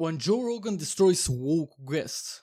when Joe Rogan destroys woke guests.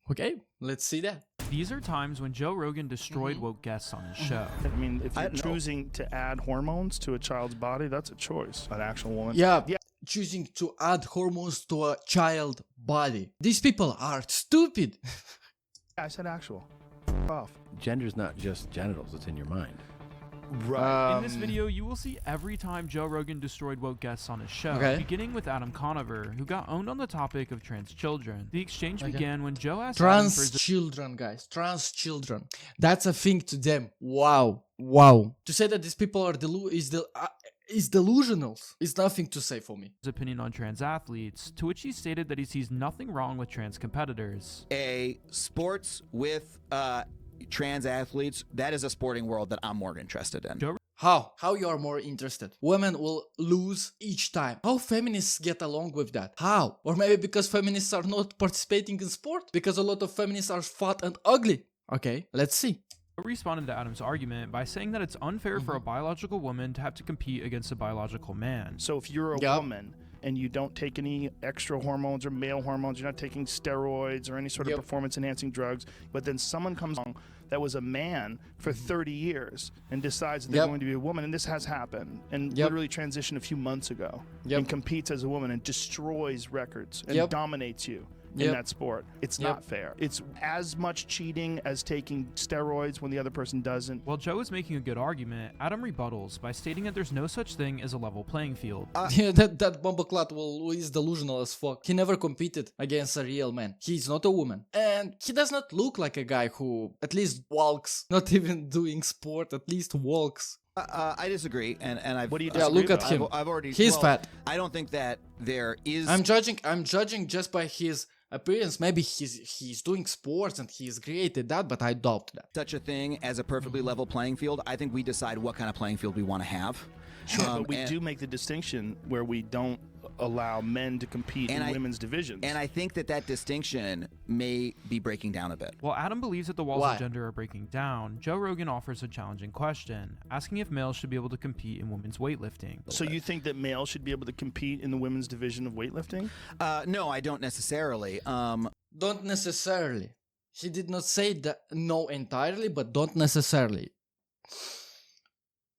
Okay, let's see that. These are times when Joe Rogan destroyed woke guests on his show. I mean, if you're choosing to add hormones to a child's body, that's a choice. An actual woman. Yeah, choosing to add hormones to a child body. These people are stupid. I said actual. Off. Gender's not just genitals, it's in your mind. Right. In this video, you will see every time Joe Rogan destroyed woke guests on his show, beginning with Adam Conover, who got owned on the topic of trans children. The exchange began when Joe asked trans children, guys. Trans children. That's a thing to them. Wow. Wow. To say that these people are is delusional is nothing to say for me. His opinion on trans athletes, to which he stated that he sees nothing wrong with trans competitors. A sports with trans athletes, that is a sporting world that I'm more interested in. How you are more interested? Women will lose each time. How feminists get along with that? How? Or maybe because feminists are not participating in sport? Because a lot of feminists are fat and ugly. Okay, let's see. Responded to Adam's argument by saying that it's unfair for a biological woman to have to compete against a biological man. So if you're a woman and you don't take any extra hormones or male hormones, you're not taking steroids or any sort of performance enhancing drugs, but then someone comes along that was a man for 30 years and decides that they're going to be a woman, and this has happened, and literally transitioned a few months ago, and competes as a woman and destroys records and dominates you in that sport. It's not fair. It's as much cheating as taking steroids when the other person doesn't. While Joe is making a good argument, Adam rebuttals by stating that there's no such thing as a level playing field. Yeah, that bumbleclad is delusional as fuck. He never competed against a real man. He's not a woman. And he does not look like a guy who at least walks. Not even doing sport, at least walks. I disagree, and I've... What do you Yeah, disagree look at him. I've already... He's fat. I don't think that there is... I'm judging just by his appearance. Maybe he's doing sports and he's created that, but I doubt that. Such a thing as a perfectly level playing field. I think we decide what kind of playing field we want to have. Sure, but we do make the distinction where we don't allow men to compete in women's divisions. And I think that distinction may be breaking down a bit. While Adam believes that the walls of gender are breaking down, Joe Rogan offers a challenging question, asking if males should be able to compete in women's weightlifting. So you think that males should be able to compete in the women's division of weightlifting? No, I don't necessarily. Don't necessarily. He did not say that no entirely, but don't necessarily.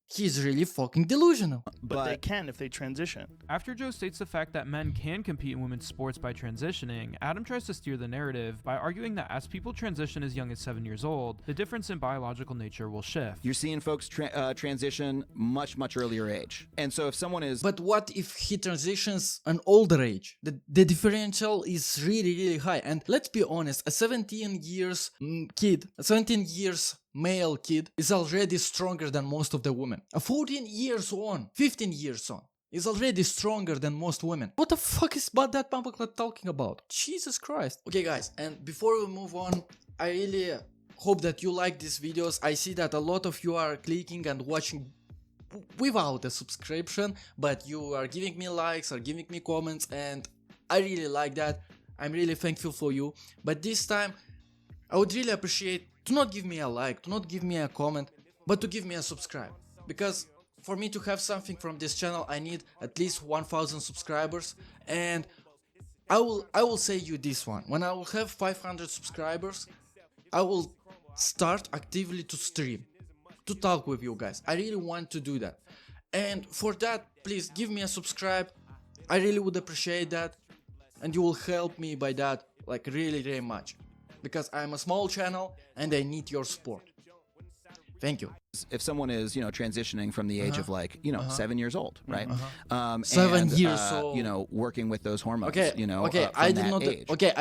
He's really fucking delusional. But they can if they transition. After Joe states the fact that men can compete in women's sports by transitioning, Adam tries to steer the narrative by arguing that as people transition as young as 7 years old, the difference in biological nature will shift. You're seeing folks transition much earlier age. And so if someone is... But what if he transitions an older age? The differential is really high. And let's be honest, a 17 years kid, a 17 years male kid is already stronger than most of the women. A 14 years on, 15 years on, is already stronger than most women. What the fuck is that bumbleclad talking about? Jesus Christ. Okay guys, and before we move on, I really hope that you like these videos. I see that a lot of you are clicking and watching without a subscription, but you are giving me likes, are giving me comments, and I really like that. I'm really thankful for you. But this time, I would really appreciate to not give me a like, to not give me a comment, but to give me a subscribe. Because for me to have something from this channel, I need at least 1000 subscribers. And I will say you this one. When I will have 500 subscribers, I will start actively to stream, to talk with you guys. I really want to do that. And for that, please give me a subscribe. I really would appreciate that. And you will help me by that, like really much. Because I'm a small channel and I need your support. Thank you. If someone is, transitioning from the age of 7 years old, right? 7 years old. Working with those hormones. I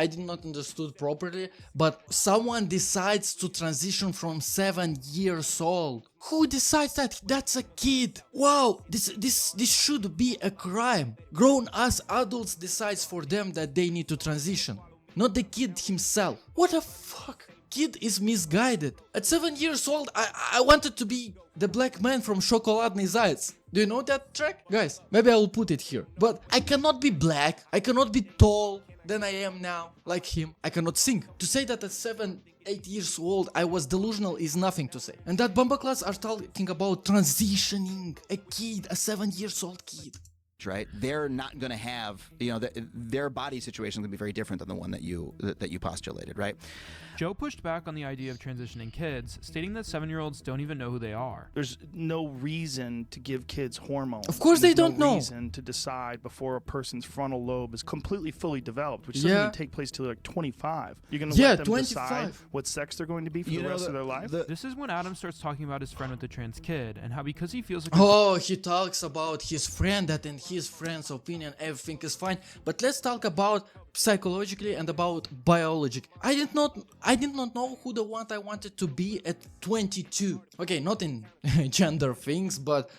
did not understood properly, but someone decides to transition from 7 years old. Who decides that? That's a kid. Wow, this should be a crime. Grown-ass adults decides for them that they need to transition. Not the kid himself. What the fuck? Kid is misguided. At 7 years old, I wanted to be the black man from Shokoladny Zayets. Do you know that track? Guys, maybe I will put it here. But I cannot be black, I cannot be tall than I am now, like him. I cannot sing. To say that at 7, 8 years old I was delusional is nothing to say. And that bumbleclads are talking about transitioning a kid, a 7 years old kid. right? They're not going to have, their body situation is going to be very different than the one that you postulated, right? Joe pushed back on the idea of transitioning kids, stating that 7-year-olds don't even know who they are. There's no reason to give kids hormones. Of course they There's don't no know. reason to decide before a person's frontal lobe is completely fully developed, which doesn't even take place till like 25. You're going to let them 25. decide what sex they're going to be for the rest of their life? This is when Adam starts talking about his friend with the trans kid, and how because he feels like Oh, he talks about his friend, that in his friend's opinion everything is fine. But let's talk about psychologically and about biology. I did not know who the one I wanted to be at 22. Okay, not in gender things, but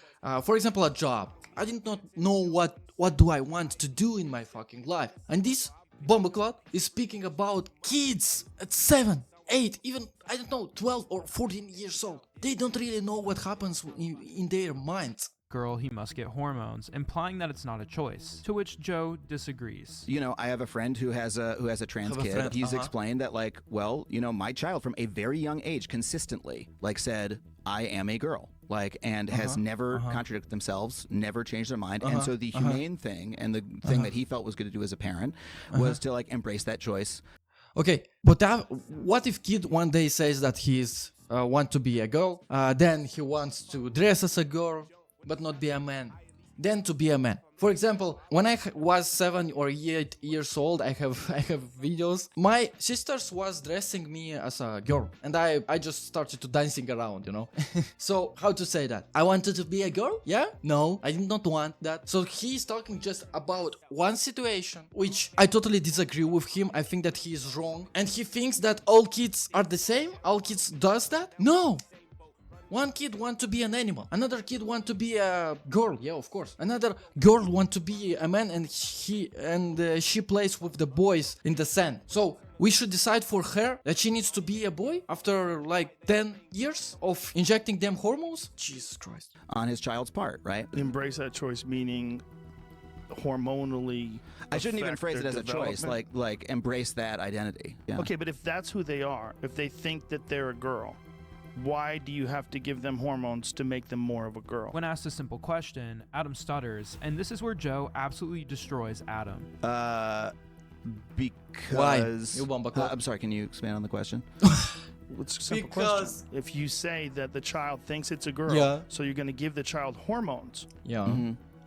for example, a job. I did not know what do I want to do in my fucking life. And this Bombaclot is speaking about kids at 7, 8, even, I don't know, 12 or 14 years old. They don't really know what happens in their minds. girl, he must get hormones, implying that it's not a choice. To which Joe disagrees. I have a friend who has a trans kid. He's explained that, like, well, my child from a very young age consistently, like, said, I am a girl, like, and has never contradicted themselves, never changed their mind. And so the humane thing and the thing that he felt was good to do as a parent was to, like, embrace that choice. Okay, but what if kid one day says that he's want to be a girl, then he wants to dress as a girl, but not be a man, then to be a man. For example, when I was 7 or 8 years old, I have videos. My sisters was dressing me as a girl, and I just started to dancing around, So how to say that? I wanted to be a girl? Yeah? No, I did not want that. So he's talking just about one situation, which I totally disagree with him. I think that he is wrong, and he thinks that all kids are the same. All kids does that? No. One kid want to be an animal, another kid want to be a girl, yeah, of course. Another girl want to be a man, and she plays with the boys in the sand. So we should decide for her that she needs to be a boy after like 10 years of injecting them hormones? Jesus Christ. On his child's part, right? Embrace that choice, meaning hormonally. I shouldn't even affect phrase it their as a choice, development. like embrace that identity. Yeah. Okay, but if that's who they are, if they think that they're a girl, why do you have to give them hormones to make them more of a girl? When asked a simple question, Adam stutters, and this is where Joe absolutely destroys Adam. Because... Why? I'm sorry, can you expand on the question? It's a simple Because- question. If you say that the child thinks it's a girl, so you're going to give the child hormones. Yeah.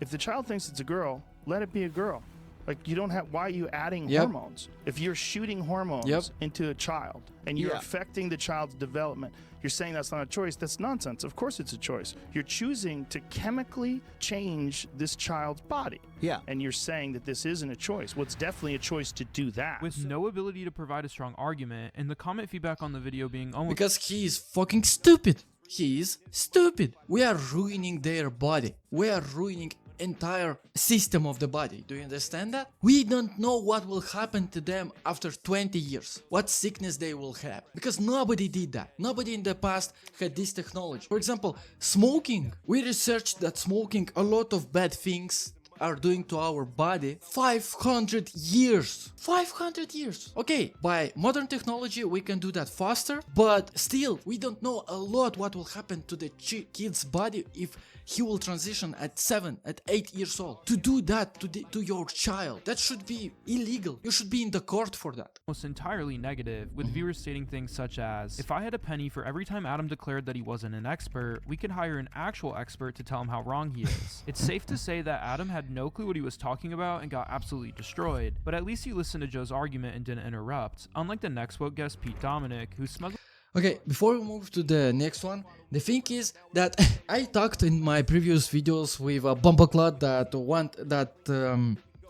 If the child thinks it's a girl, let it be a girl. Like, you don't have, why are you adding hormones? If you're shooting hormones into a child and you're affecting the child's development, you're saying that's not a choice. That's nonsense. Of course it's a choice. You're choosing to chemically change this child's body. Yeah. And you're saying that this isn't a choice. Well, it's definitely a choice to do that. With no ability to provide a strong argument, and the comment feedback on the video being almost Because he is fucking stupid. He is stupid. We are ruining their body. We are ruining entire system of the body. Do you understand that? We don't know what will happen to them after 20 years, what sickness they will have, because nobody did that. Nobody in the past had this technology. For example, smoking. We researched that smoking a lot of bad things are doing to our body 500 years. 500 years. Okay, by modern technology we can do that faster, but still we don't know a lot what will happen to the kid's body if he will transition at 7, at 8 years old. To do that to your child, that should be illegal. You should be in the court for that. almost entirely negative, with viewers stating things such as, if I had a penny for every time Adam declared that he wasn't an expert, we could hire an actual expert to tell him how wrong he is. It's safe to say that Adam had no clue what he was talking about and got absolutely destroyed, but at least he listened to Joe's argument and didn't interrupt, unlike the next woke guest Pete Dominic, who smuggled Okay, before we move to the next one, the thing is that I talked in my previous videos with a Bombaclot that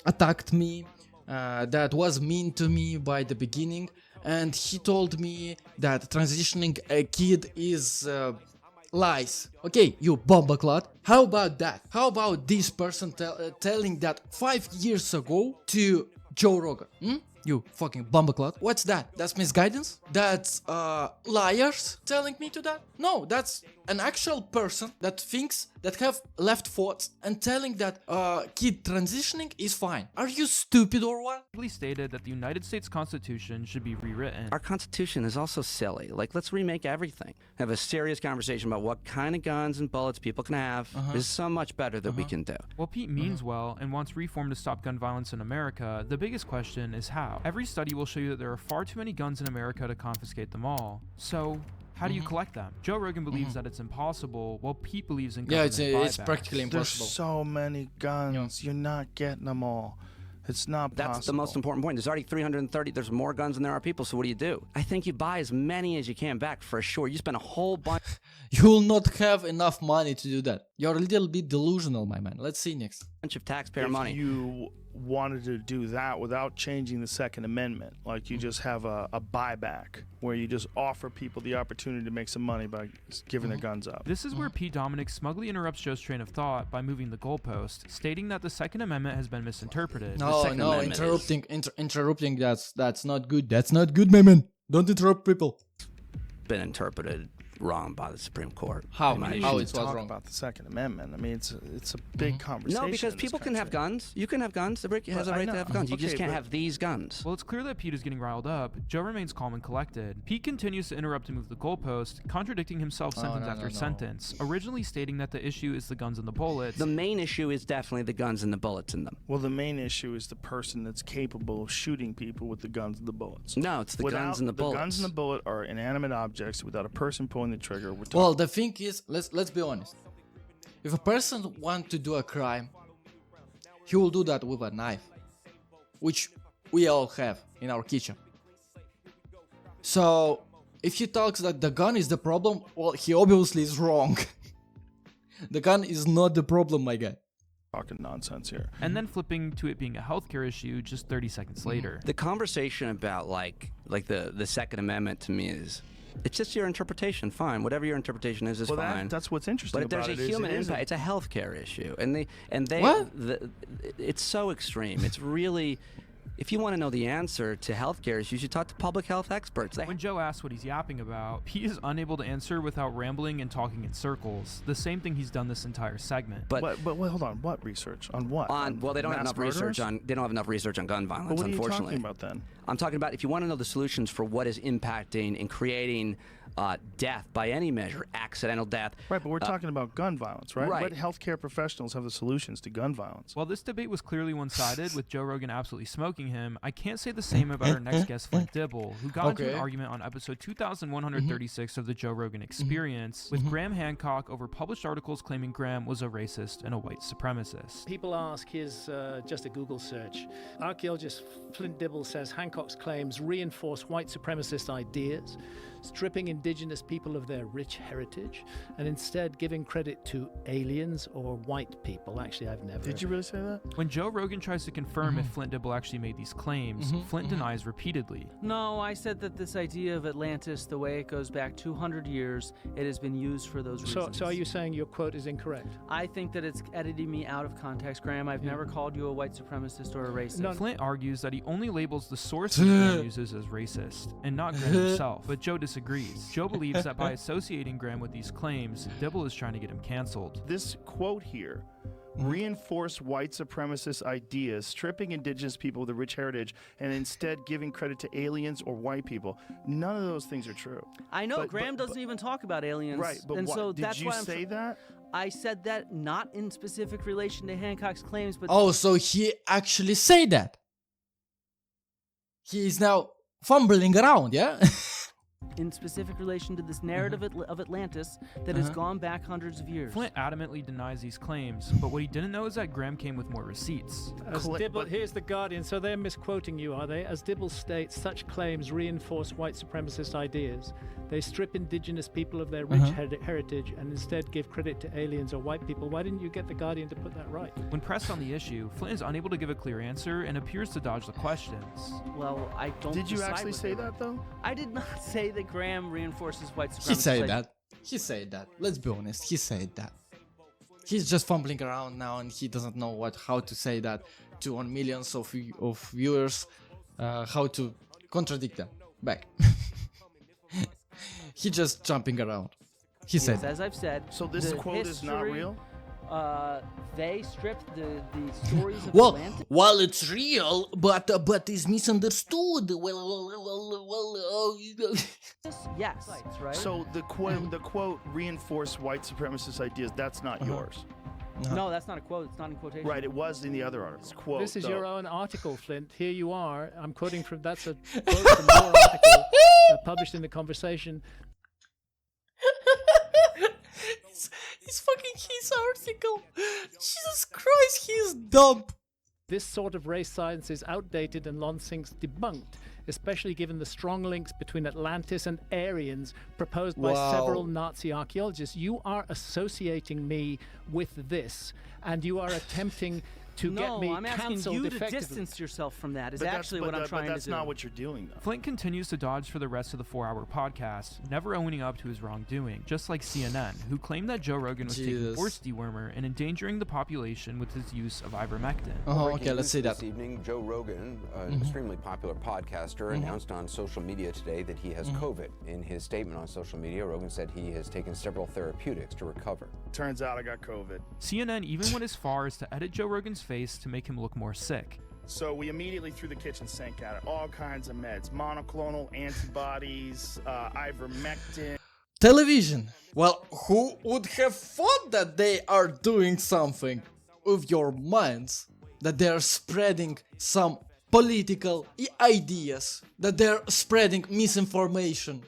attacked me, that was mean to me by the beginning, and he told me that transitioning a kid is lies. Okay, you Bombaclot, how about that? How about this person telling that 5 years ago to Joe Rogan? You fucking Bombaclot. What's that? That's misguidance? That's liars telling me to that? No, that's an actual person that thinks that have left thoughts and telling that kid transitioning is fine. Are you stupid or what? Clearly stated that the United States Constitution should be rewritten. Our Constitution is also silly. Like, let's remake everything. Have a serious conversation about what kind of guns and bullets people can have. There's so much better that we can do. While Pete means well and wants reform to stop gun violence in America, the biggest question is how. Every study will show you that there are far too many guns in America to confiscate them all. So, how do you collect them? Joe Rogan believes that it's impossible, while Pete believes in government It's buybacks. practically There's impossible. so many guns. You're not getting them all. It's not possible. That's the most important point. There's already 330. There's more guns than there are people. So what do? I think you buy as many as you can back for sure. You spend a whole bunch. You will not have enough money to do that. You're a little bit delusional, my man. Let's see next. Of taxpayer If money. you wanted to do that without changing the Second Amendment, like you just have a buyback where you just offer people the opportunity to make some money by giving their guns up. This is where Pete Dominic smugly interrupts Joe's train of thought by moving the goalpost, stating that the Second Amendment has been misinterpreted. No, Second no, Amendment interrupting. That's not good. That's not good, my man. Don't interrupt people. Been interpreted wrong by the Supreme Court. How? in my How opinion. it was talk wrong? about the Second Amendment. I mean, it's a big conversation. No, because in this people can have country. guns. You can have guns. The brick has a I right know. to have guns. You just Okay, can't but- have these guns. While it's clear that Pete is getting riled up, Joe remains calm and collected. Pete continues to interrupt and move the goalpost, contradicting himself sentence after sentence, originally stating that the issue is the guns and the bullets. The main issue is definitely the guns and the bullets in them. Well, the main issue is the person that's capable of shooting people with the guns and the bullets. No, it's the Without- guns and the bullets. The guns and the bullet are inanimate objects without a person pulling the trigger. We're talking Well, the thing is, let's be honest. If a person wants to do a crime, he will do that with a knife, which we all have in our kitchen. So, if he talks that the gun is the problem, well, he obviously is wrong. The gun is not the problem, my guy. talking nonsense here. and then flipping to it being a healthcare issue just 30 seconds later. The conversation about like the Second Amendment to me is, it's just your interpretation. Fine, whatever your interpretation is Well, fine. that's what's interesting But if about there's it. a is human it is impact, it's a healthcare issue, and they What? it's so extreme. It's really, if you want to know the answer to healthcare issues, you should talk to public health experts. When Joe asks what he's yapping about, Pete is unable to answer without rambling and talking in circles. The same thing he's done this entire segment. but But wait, hold on. What research on what? well, they don't have mass enough research murderers? they don't have enough research on gun But violence, what are you unfortunately. talking about then? I'm talking about if you want to know the solutions for what is impacting and creating death by any measure, accidental death. Right, but we're talking about gun violence, right? right. What healthcare professionals have the solutions to gun violence? While this debate was clearly one-sided, with Joe Rogan absolutely smoking him, I can't say the same about our next guest, Flint Dibble, who got into an Okay. argument on episode 2136 of the Joe Rogan Experience with Graham Hancock over published articles claiming Graham was a racist and a white supremacist. People ask, here's just a Google search. Archaeologist Flint Dibble says Hancock's claims reinforce white supremacist ideas, stripping indigenous people of their rich heritage, and instead giving credit to aliens or white people. Actually, I've never. Did you really say that? When Joe Rogan tries to confirm if Flint Dibble actually made these claims, Flint denies repeatedly. No, I said that this idea of Atlantis, the way it goes back 200 years, it has been used for those reasons. So are you saying your quote is incorrect? I think that it's editing me out of context, Graham. I've never called you a white supremacist or a racist. No. Flint argues that he only labels the sources Graham uses as racist, and not Graham himself, but Joe disagrees. Joe believes that by associating Graham with these claims, Dibble is trying to get him canceled. This quote here reinforce white supremacist ideas, stripping indigenous people with a rich heritage, and instead giving credit to aliens or white people. None of those things are true. I know, But- Graham but- doesn't even talk about aliens. Right, but and what, so did that's you why I'm say that? I said that not in specific relation to Hancock's claims, but Oh, so he actually say that. He is now fumbling around, yeah? in specific relation to this narrative of Atlantis that has gone back hundreds of years. Flint adamantly denies these claims, but what he didn't know is that Graham came with more receipts. As Dibble, here's the Guardian. So they're misquoting you, are they? As Dibble states, such claims reinforce white supremacist ideas. They strip indigenous people of their rich heritage and instead give credit to aliens or white people. Why didn't you get the Guardian to put that right? When pressed on the issue, Flint is unable to give a clear answer and appears to dodge the questions. Well, I don't. Did you decide actually what say they were. that though? I did not say that Graham reinforces white supremacy. He said that. He said that. Let's be honest. He said that. He's just fumbling around now, and he doesn't know how to say that to on millions of viewers. How to contradict them back. He just jumping around. he Yes, said. as I've said. So this the quote is not history, real? They stripped the stories of Well, Atlantis. while it's real, but it's misunderstood. Yes, right? So the quote reinforce white supremacist ideas. That's not yours. No, that's not a quote. It's not in quotation. Right, it was in the other article. Quote, This is though. your own article, Flint. Here you are. I'm quoting from that's a quote from your article published in The Conversation. It's fucking his article. Jesus Christ, he's dumb. This sort of race science is outdated and long since debunked, especially given the strong links between Atlantis and Aryans proposed by Wow. several Nazi archaeologists. You are associating me with this, and you are attempting to get No, me I'm asking cancelled you to effectively. distance yourself from that. Is But actually what I'm trying But that's to do. not what you're doing, though. Flint continues to dodge for the rest of the 4-hour podcast, never owning up to his wrongdoing, just like CNN, who claimed that Joe Rogan was taking Jesus. horse dewormer and endangering the population with his use of ivermectin. Okay, Breaking let's news see that. This evening, Joe Rogan, an extremely popular podcaster, announced on social media today that he has COVID. In his statement on social media, Rogan said he has taken several therapeutics to recover. Turns out I got COVID. CNN even went as far as to edit Joe Rogan's face to make him look more sick. So we immediately threw the kitchen sink at it. All kinds of meds, monoclonal antibodies, ivermectin. Television. Well, who would have thought that they are doing something with your minds? That they are spreading some political ideas? That they're spreading misinformation?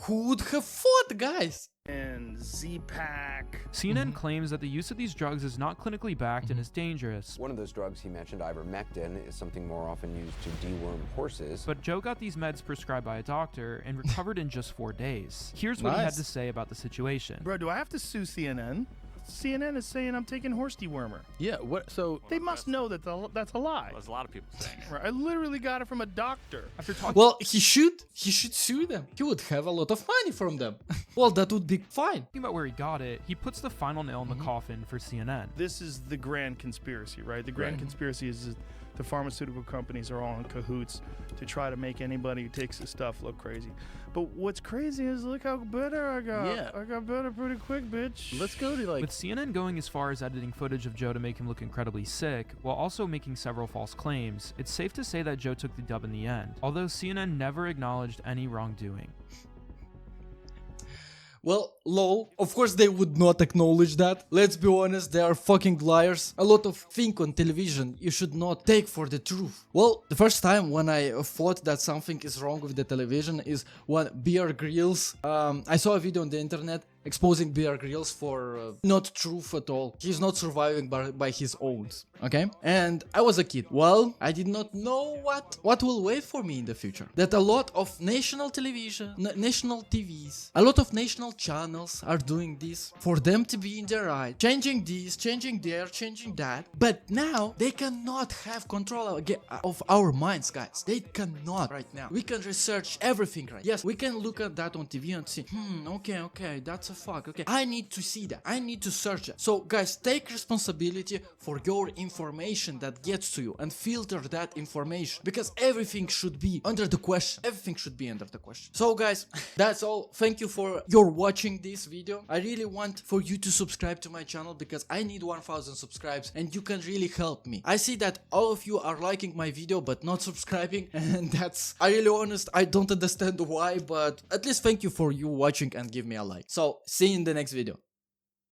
Who would have thought, guys? And Z-Pack. CNN claims that the use of these drugs is not clinically backed and is dangerous. One of those drugs he mentioned, ivermectin, is something more often used to deworm horses. But Joe got these meds prescribed by a doctor and recovered in just 4 days. Here's what he had Nice. to say about the situation. Bro, do I have to sue CNN? CNN is saying I'm taking horse dewormer. Yeah, what? So They must know that that's a lie. There's a lot of people saying it. Right, I literally got it from a doctor. After talking Well, he should sue them. He would have a lot of money from them. Well, that would be fine. about where he got it, he puts the final nail in the coffin for CNN. This is the grand conspiracy, right? The grand conspiracy is that the pharmaceutical companies are all in cahoots to try to make anybody who takes this stuff look crazy. But what's crazy is look how better I got. Yeah. I got better pretty quick, bitch. let's go to like With CNN going as far as editing footage of Joe to make him look incredibly sick, while also making several false claims, it's safe to say that Joe took the dub in the end, although CNN never acknowledged any wrongdoing. Well, lol, of course they would not acknowledge that. Let's be honest, they are fucking liars. A lot of things on television you should not take for the truth. Well, the first time when I thought that something is wrong with the television is when Bear Grylls, I saw a video on the internet exposing Bear Grylls for not truth at all. He's not surviving by his own, okay? And I was a kid. Well, I did not know what will wait for me in the future. That a lot of national television, national TVs, a lot of national channels are doing this for them to be in the right, changing this, changing there, changing that. But now they cannot have control of our minds, guys. They cannot right now. We can research everything, right? Yes, we can look at that on TV and see, okay, that's a fuck, okay, I need to see that, I need to search it. So guys, take responsibility for your information that gets to you and filter that information, because everything should be under the question. Everything should be under the question. So guys, that's all. Thank you for your watching this video. I really want for you to subscribe to my channel because I need 1000 subscribes and you can really help me. I see that all of you are liking my video but not subscribing, and that's, I really honest, I don't understand why, but at least thank you for you watching and give me a like. So see you in the next video.